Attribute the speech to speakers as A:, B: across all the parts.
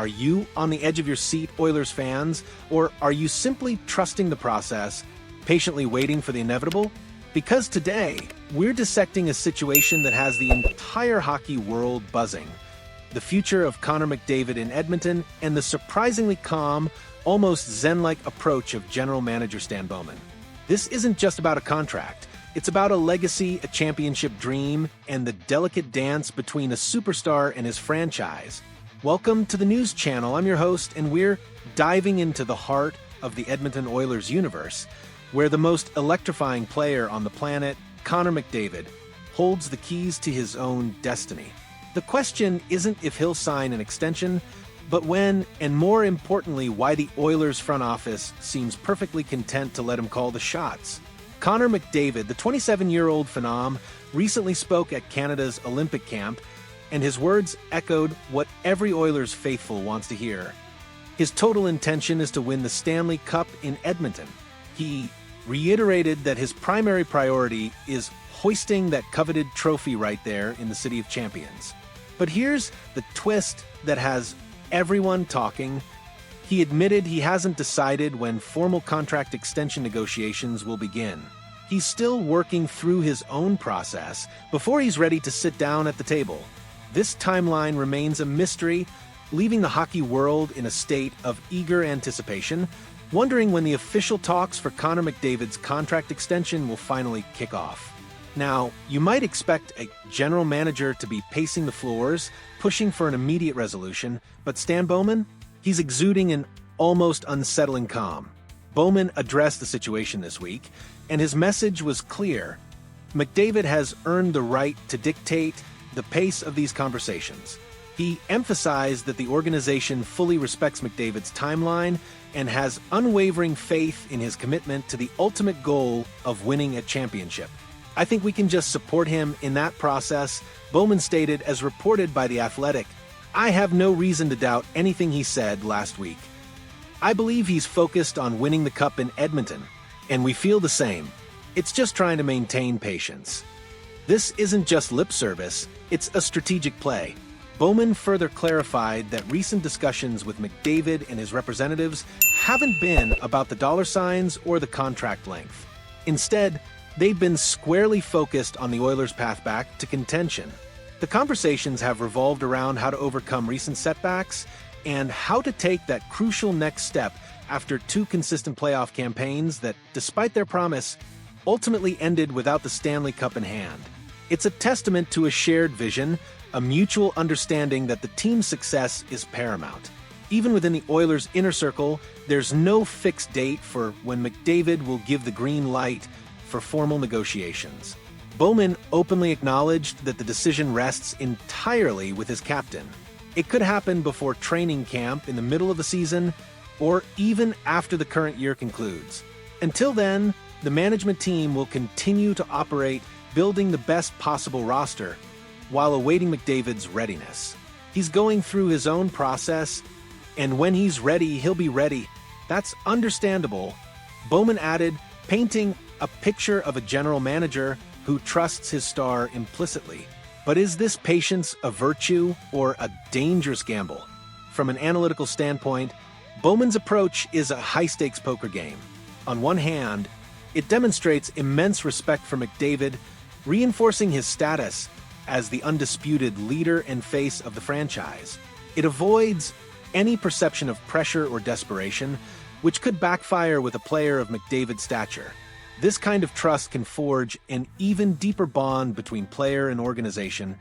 A: Are you on the edge of your seat, Oilers fans, or are you simply trusting the process, patiently waiting for the inevitable? Because today, we're dissecting a situation that has the entire hockey world buzzing. The future of Connor McDavid in Edmonton and the surprisingly calm, almost zen-like approach of general manager Stan Bowman. This isn't just about a contract. It's about a legacy, a championship dream, and the delicate dance between a superstar and his franchise. Welcome to the news channel. I'm your host, and we're diving into the heart of the Edmonton Oilers universe, where the most electrifying player on the planet, Connor McDavid, holds the keys to his own destiny. The question isn't if he'll sign an extension, but when, and more importantly, why the Oilers front office seems perfectly content to let him call the shots. Connor McDavid, the 27-year-old phenom, recently spoke at Canada's Olympic camp, and his words echoed what every Oilers faithful wants to hear. His total intention is to win the Stanley Cup in Edmonton. He reiterated that his primary priority is hoisting that coveted trophy right there in the City of Champions. But here's the twist that has everyone talking. He admitted he hasn't decided when formal contract extension negotiations will begin. He's still working through his own process before he's ready to sit down at the table. This timeline remains a mystery, leaving the hockey world in a state of eager anticipation, wondering when the official talks for Connor McDavid's contract extension will finally kick off. Now, you might expect a general manager to be pacing the floors, pushing for an immediate resolution, but Stan Bowman? He's exuding an almost unsettling calm. Bowman addressed the situation this week, and his message was clear. McDavid has earned the right to dictate the pace of these conversations. He emphasized that the organization fully respects McDavid's timeline and has unwavering faith in his commitment to the ultimate goal of winning a championship. I think we can just support him in that process, Bowman stated, as reported by The Athletic. I have no reason to doubt anything he said last week. I believe he's focused on winning the Cup in Edmonton, and we feel the same. It's just trying to maintain patience. This isn't just lip service, it's a strategic play. Bowman further clarified that recent discussions with McDavid and his representatives haven't been about the dollar signs or the contract length. Instead, they've been squarely focused on the Oilers' path back to contention. The conversations have revolved around how to overcome recent setbacks and how to take that crucial next step after two consistent playoff campaigns that, despite their promise, ultimately ended without the Stanley Cup in hand. It's a testament to a shared vision, a mutual understanding that the team's success is paramount. Even within the Oilers' inner circle, there's no fixed date for when McDavid will give the green light for formal negotiations. Bowman openly acknowledged that the decision rests entirely with his captain. It could happen before training camp in the middle of the season, or even after the current year concludes. Until then, the management team will continue to operate, building the best possible roster, while awaiting McDavid's readiness. He's going through his own process, and when he's ready, he'll be ready. That's understandable. Bowman added, painting a picture of a general manager who trusts his star implicitly. But is this patience a virtue or a dangerous gamble? From an analytical standpoint, Bowman's approach is a high-stakes poker game. On one hand, it demonstrates immense respect for McDavid, reinforcing his status as the undisputed leader and face of the franchise. It avoids any perception of pressure or desperation, which could backfire with a player of McDavid's stature. This kind of trust can forge an even deeper bond between player and organization,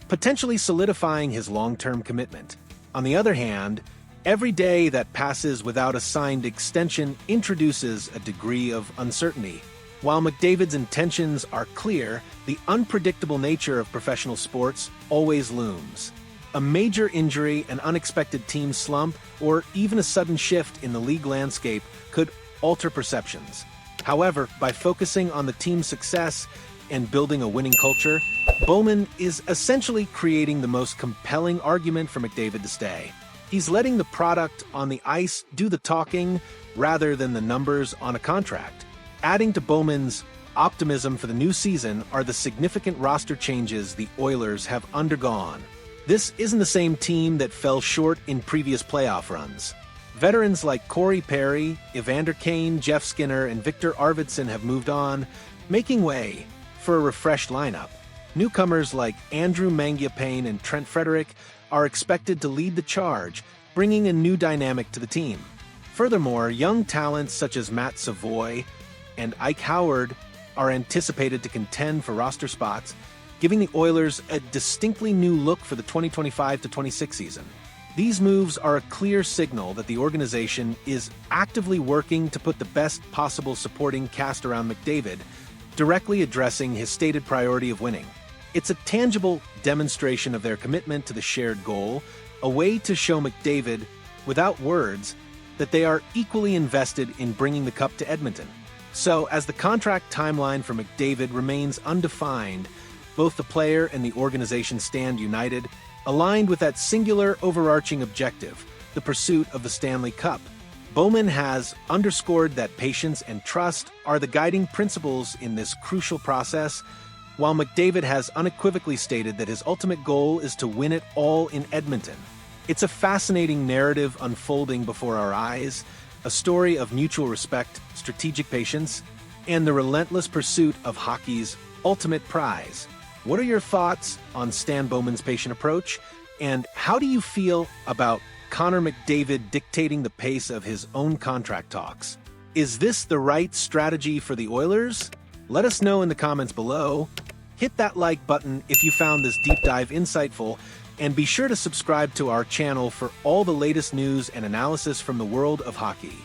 A: potentially solidifying his long-term commitment. On the other hand, every day that passes without a signed extension introduces a degree of uncertainty. While McDavid's intentions are clear, the unpredictable nature of professional sports always looms. A major injury, an unexpected team slump, or even a sudden shift in the league landscape could alter perceptions. However, by focusing on the team's success and building a winning culture, Bowman is essentially creating the most compelling argument for McDavid to stay. He's letting the product on the ice do the talking rather than the numbers on a contract. Adding to Bowman's optimism for the new season are the significant roster changes the Oilers have undergone. This isn't the same team that fell short in previous playoff runs. Veterans like Corey Perry, Evander Kane, Jeff Skinner, and Victor Arvidsson have moved on, making way for a refreshed lineup. Newcomers like Andrew Mangiapane and Trent Frederick are expected to lead the charge, bringing a new dynamic to the team. Furthermore, young talents such as Matt Savoy and Ike Howard are anticipated to contend for roster spots, giving the Oilers a distinctly new look for the 2025-26 season. These moves are a clear signal that the organization is actively working to put the best possible supporting cast around McDavid, directly addressing his stated priority of winning. It's a tangible demonstration of their commitment to the shared goal, a way to show McDavid, without words, that they are equally invested in bringing the cup to Edmonton. So, as the contract timeline for McDavid remains undefined, both the player and the organization stand united, aligned with that singular overarching objective, the pursuit of the Stanley Cup. Bowman has underscored that patience and trust are the guiding principles in this crucial process, while McDavid has unequivocally stated that his ultimate goal is to win it all in Edmonton. It's a fascinating narrative unfolding before our eyes, a story of mutual respect, strategic patience, and the relentless pursuit of hockey's ultimate prize. What are your thoughts on Stan Bowman's patient approach, and how do you feel about Connor McDavid dictating the pace of his own contract talks? Is this the right strategy for the Oilers? Let us know in the comments below. Hit that like button if you found this deep dive insightful, and be sure to subscribe to our channel for all the latest news and analysis from the world of hockey.